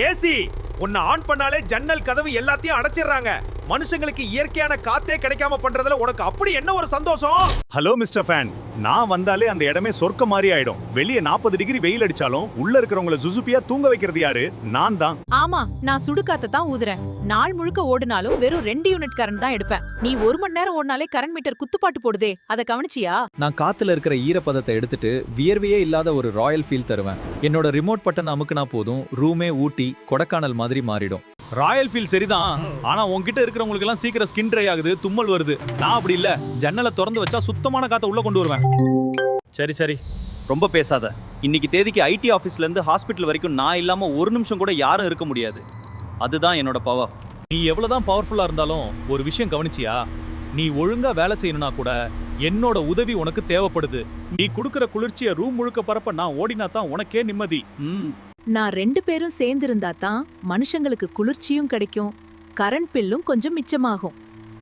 AC உன்னை on பண்ணாலே ஜன்னல் கதவு எல்லாத்தையும் அடைச்சிடுறாங்க. மனுஷங்களுக்கு இயற்கையான காத்தே கிடைக்காம பண்றதுல உனக்கு அப்படி என்ன ஒரு சந்தோஷம்? ஹலோ மிஸ்டர் ஃபேன், நான் வந்தாலே அந்த இடமே சொர்க்க மாதிரி ஆயிடும். வெளியே 40 டிகிரி வெயில் அடிச்சாலும் உள்ள இருக்கிறவங்கள சுசுப்பியா தூங்க வைக்கிறது யாரு? நான் தான். ஆமா, நான் சுடுகாத்த தான் ஊதுறேன். நாள் முழுக்க ஓடுனாலும் வெறும் 2 யூனிட் கரண்ட் தான் எடுப்பேன். நீ 1 மணி நேரம் ஓடினாலே கரண்ட் மீட்டர் குத்துப்பாட்டு போடுதே, அத கவனிச்சியா? நான் காத்துல இருக்கிற ஈரப்பதத்தை எடுத்துட்டு வியர்வையே இல்லாத ஒரு ராயல் ஃபீல் தருவேன். என்னோட ரிமோட் பட்டன் அமுக்குனா போதும், ரூமே ஊட்டி கொடைக்கானல் மாதிரி மாறிடும். ராயல் ஃபீல் சரிதான், ஆனா உன்கிட்ட இருக்கிறவங்களுக்கு எல்லாம் சீக்கிரம் ஸ்கின் ட்ரை ஆகுது, தும்மல் வருது. நான் அப்படி இல்ல, ஜன்னலை திறந்து வச்சா சுத்தமான காத்த உள்ள கொண்டு வருவேன். சரி சரி, ரொம்ப பேசாத. இன்னைக்கு தேதிக்கு ஐடி ஆஃபீஸ்ல இருந்து ஹாஸ்பிட்டல் வரைக்கும் நான் இல்லாம ஒரு நிமிஷம் கூட யாரும் இருக்க முடியாது. அதுதான் என்னோட பவர். நீ எவ்வளவுதான் பவர்ஃபுல்லா இருந்தாலும் ஒரு விஷயம் கவனிச்சியா? நீ ஒழுங்கா வேலை செய்யணும்னா கூட என்னோட உதவி உனக்கு தேவைப்படுது. நீ குடுக்கிற குளிர்ச்சியை ரூம் முழுக்க பரப்ப நான் ஓடினா தான் உனக்கே நிம்மதி. நான் 2 பேரும் சேர்ந்து இருந்தா தான் மனுஷங்களுக்கு குளிர்ச்சியும் கிடைக்கும், கரண்ட் பில்லும் கொஞ்சம் மிச்சமாகும்.